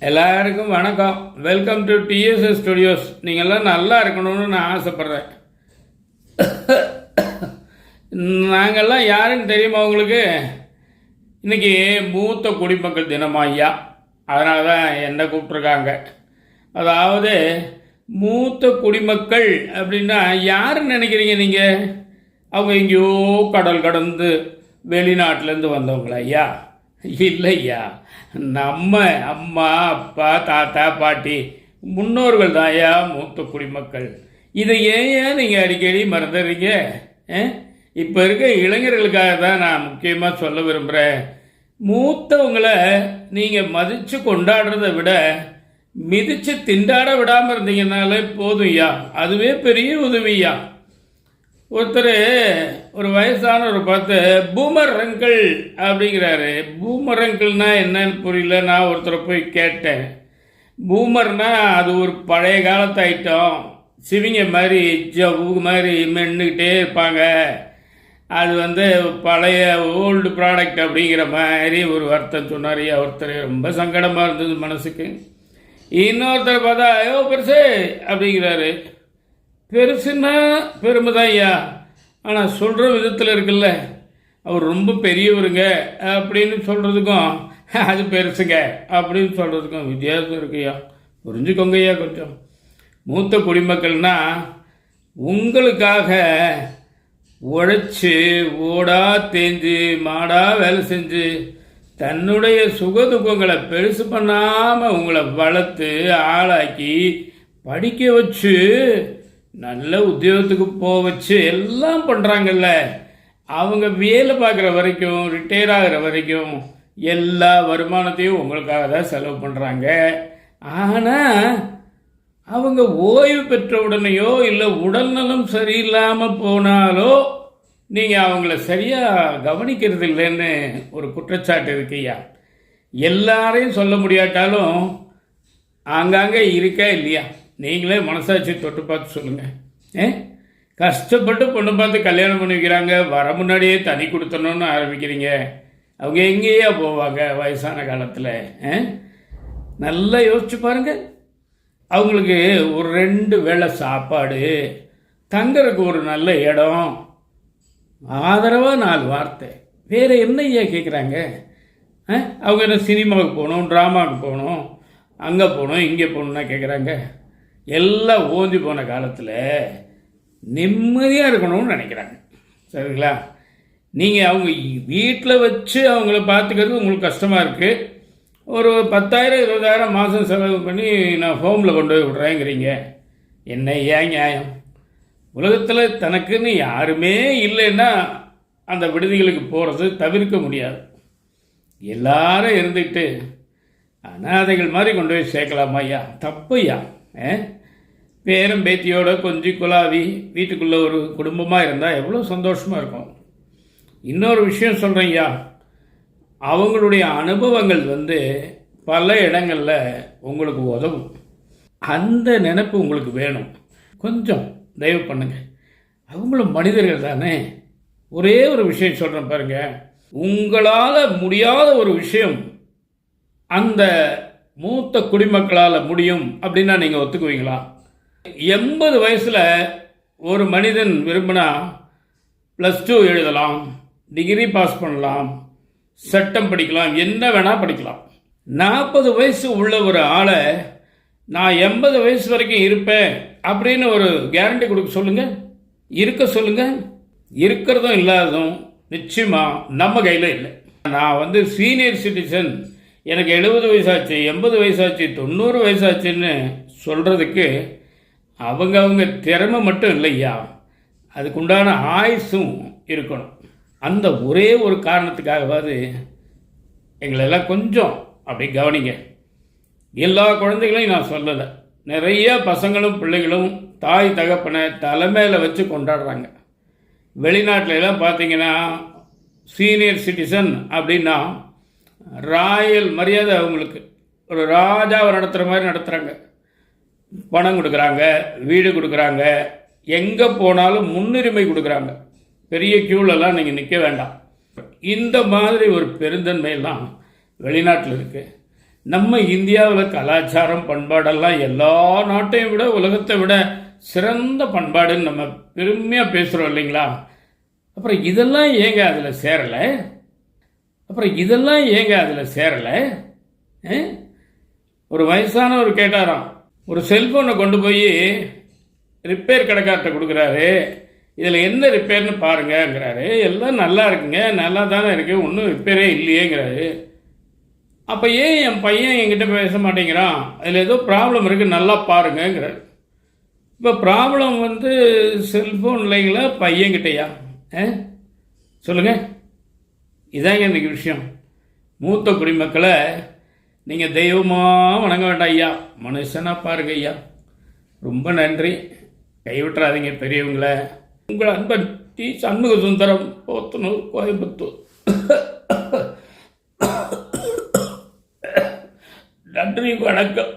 எல்லாருக்கும் வணக்கம். Welcome to TDS studios. நீங்கள்லாம் நல்லா இருக்கணும்னு நான் ஆசைப்பட்றேன். நாங்கள்லாம் யாருன்னு தெரியுமா உங்களுக்கு? இன்றைக்கி மூத்த குடிமக்கள் தினமா ஐயா, அதனால தான் என்னை கூப்பிட்ருக்காங்க. அதாவது மூத்த குடிமக்கள் அப்படின்னா யாருன்னு நினைக்கிறீங்க நீங்கள்? அவங்க எங்கேயோ கடல் கடந்து வெளிநாட்டிலேருந்து வந்தவங்களா ஐயா? இல்லையா, நம்ம அம்மா அப்பா தாத்தா பாட்டி முன்னோர்கள் தான் ஐயா மூத்த குடிமக்கள். இதை ஏன் நீங்கள் அடிக்கடி மறந்துடுறீங்க? இப்போ இருக்க இளைஞர்களுக்காக தான் நான் முக்கியமாக சொல்ல விரும்புகிறேன். மூத்தவங்களை நீங்கள் மதித்து கொண்டாடுறதை விட மிதித்து திண்டாட விடாமல் இருந்தீங்கன்னாலே போதும் ஐயா, அதுவே பெரிய உதவியா. ஒருத்தர் ஒரு வயசானவர் பார்த்து பூமர் அங்கிள் அப்படிங்கிறாரு. பூமர் அங்கிள்னா என்னன்னு புரியல. நான் ஒருத்தரை போய் கேட்டேன். பூமர்னா அது ஒரு பழைய காலத்து ஐட்டம், சிவிங்க மாதிரி ஜவ்வு மாதிரி மென்னுக்கிட்டே இருப்பாங்க, அது பழைய ஓல்டு ப்ராடக்ட் அப்படிங்கிற மாதிரி ஒரு அர்த்தம் சொன்னார். ஒருத்தர் ரொம்ப சங்கடமாக இருந்தது மனசுக்கு. இன்னொருத்தர் பார்த்தா ஐயோ பெருசு அப்படிங்கிறாரு. பெருசுன்னா பெருமைதான் ஐயா, ஆனால் சொல்கிற விதத்தில் இருக்குல்ல, அவர் ரொம்ப பெரியவருங்க அப்படின்னு சொல்கிறதுக்கும் அது பெருசுங்க அப்படின்னு சொல்கிறதுக்கும் வித்தியாசம் இருக்குய்யா. புரிஞ்சுக்கோங்க ஐயா கொஞ்சம். மூத்த குடிமக்கள்னா உங்களுக்காக உழைச்சி ஓடா தேஞ்சு மாடா வேலை செஞ்சு தன்னுடைய சுகதுக்கங்களை பெருசு பண்ணாமல் உங்களை வளர்த்து ஆளாக்கி படிக்க வச்சு நல்ல உத்தியோகத்துக்கு போக வச்சு எல்லாம் பண்ணுறாங்கல்ல. அவங்க வேலை பார்க்குற வரைக்கும் ரிட்டையர் ஆகிற வரைக்கும் எல்லா வருமானத்தையும் உங்களுக்காக தான் செலவு பண்ணுறாங்க. ஆனால் அவங்க ஓய்வு பெற்ற உடனேயோ இல்லை உடல்நலம் சரியில்லாமல் போனாலோ நீங்கள் அவங்கள சரியாக கவனிக்கிறது இல்லைன்னு ஒரு குற்றச்சாட்டு இருக்குய்யா. எல்லாரையும் சொல்ல முடியாட்டாலும் ஆங்காங்கே இருக்கா இல்லையா? நீங்களே மனசாட்சி தொட்டு பார்த்து சொல்லுங்கள். கஷ்டப்பட்டு பொண்ணு பார்த்து கல்யாணம் பண்ணி வைக்கிறாங்க, வர முன்னாடியே தனி கொடுத்தணும்னு ஆரம்பிக்கிறீங்க. அவங்க எங்கேயா போவாங்க வயசான காலத்தில்? நல்லா யோசிச்சு பாருங்கள். அவங்களுக்கு ஒரு 2 வேளை சாப்பாடு, தங்கறதுக்கு ஒரு நல்ல இடம், ஆதரவாக 4 வார்த்தை, வேறு என்ன ஐயா கேட்குறாங்க? அவங்க என்ன சினிமாவுக்கு போகணும், ட்ராமாவுக்கு போகணும், அங்கே போகணும், இங்கே போகணுன்னா கேட்குறாங்க? எல்லாம் ஓஞ்சி போன காலத்தில் நிம்மதியாக இருக்கணும்னு நினைக்கிறாங்க. சரிங்களா? நீங்கள் அவங்க வீட்டில் வச்சு அவங்கள பார்த்துக்கிறது உங்களுக்கு கஷ்டமாக இருக்குது. ஒரு 10,000 20,000 மாதம் செலவு பண்ணி நான் ஹோமில் கொண்டு போய் விட்றேங்கிறீங்க. என்ன ஏன் நியாயம்? உலகத்தில் தனக்குன்னு யாருமே இல்லைன்னா அந்த விடுதிகளுக்கு போகிறது தவிர்க்க முடியாது. எல்லாரும் இருந்துக்கிட்டு அனாதைகள் மாதிரி கொண்டு போய் சேர்க்கலாமா ஐயா? தப்பு ஐயா. பேரம் பேத்தியோட கொஞ்சம் குலாவி வீட்டுக்குள்ளே ஒரு குடும்பமாக இருந்தால் எவ்வளோ சந்தோஷமாக இருக்கும். இன்னொரு விஷயம் சொல்கிறேன் ஐயா, அவங்களுடைய அனுபவங்கள் பல இடங்களில் உங்களுக்கு உதவும். அந்த நினைப்பு உங்களுக்கு வேணும். கொஞ்சம் தயவு பண்ணுங்கள். அவங்களும் மனிதர்கள் தானே. ஒரே ஒரு விஷயம் சொல்கிறேன் பாருங்கள். உங்களால் முடியாத ஒரு விஷயம் அந்த மூத்த குடிமக்களால் முடியும் அப்படின்னா நீங்கள் ஒத்துக்குவீங்களா? 80 வயசில் ஒரு மனிதன் விரும்பினா +2 எழுதலாம், டிகிரி பாஸ் பண்ணலாம், சட்டம் படிக்கலாம், என்ன வேணால் படிக்கலாம். 40 வயசு உள்ள ஒரு ஆளை நான் 80 வயசு வரைக்கும் இருப்பேன் அப்படின்னு ஒரு கேரண்டி கொடுக்க சொல்லுங்கள், இருக்க சொல்லுங்கள். இருக்கிறதும் இல்லாததும் நிச்சயமாக நம்ம கையில் இல்லை. நான் சீனியர் சிட்டிசன், எனக்கு 70 வயசாச்சு, 80 வயசாச்சு, 90 வயசாச்சுன்னு சொல்கிறதுக்கு அவங்க திறமை மட்டும் இல்லையா, அதுக்குண்டான ஆயுசும் இருக்கணும். அந்த ஒரே ஒரு காரணத்துக்காகவாது எங்களெல்லாம் கொஞ்சம் அப்படி கவனிங்க. எல்லா குழந்தைகளையும் நான் சொல்லலை, நிறைய பசங்களும் பிள்ளைகளும் தாய் தகப்பனை தலைமையில் வச்சு கொண்டாடுறாங்க. வெளிநாட்டிலலாம் பார்த்தீங்கன்னா சீனியர் சிட்டிசன் அப்படின்னா ராயல் மரியாதை, அவங்களுக்கு ஒரு ராஜாவை நடத்துகிற மாதிரி நடத்துகிறாங்க. பணம் கொடுக்குறாங்க, வீடு கொடுக்குறாங்க, எங்கே போனாலும் முன்னுரிமை கொடுக்குறாங்க. பெரிய க்யூலெல்லாம் நீங்கள் நிற்க வேண்டாம். இந்த மாதிரி ஒரு பெருந்தன்மையெல்லாம் வெளிநாட்டில் இருக்குது. நம்ம இந்தியாவில் கலாச்சாரம் பண்பாடெல்லாம் எல்லா நாட்டையும் விட உலகத்தை விட சிறந்த பண்பாடுன்னு நம்ம பெருமையாக பேசுகிறோம் இல்லைங்களா? அப்புறம் இதெல்லாம் ஏங்க அதில் சேரலை? ஒரு வயசானவர் கேட்டாராம், ஒரு செல்ஃபோனை கொண்டு போய் ரிப்பேர் கடைக்கார்ட்ட கொடுக்குறாரு, இதில் என்ன ரிப்பேர்னு பாருங்கங்கிறாரு. எல்லாம் நல்லா இருக்குங்க, நல்லா தானே இருக்குது, ஒன்றும் ரிப்பேரே இல்லையேங்கிறாரு. அப்போ ஏன் என் பையன் என்கிட்ட பேச மாட்டேங்கிறான், அதில் ஏதோ ப்ராப்ளம் இருக்குது, நல்லா பாருங்கங்கிறாரு. இப்போ ப்ராப்ளம் செல்ஃபோன் இல்லைங்களா பையன்கிட்டயா? சொல்லுங்கள். இதாங்க இன்றைக்கி விஷயம். மூத்த குடிமக்களை நீங்கள் தெய்வமாக வணங்க வேண்டாம் ஐயா, மனுஷனாக பாருங்க ஐயா. ரொம்ப நன்றி. கைவிட்டுறாதீங்க பெரியவங்களை. உங்கள் அன்பன் டி. சண்முக சுந்தரம், போத்தனூர், கோயம்புத்தூர். நன்றி, வணக்கம்.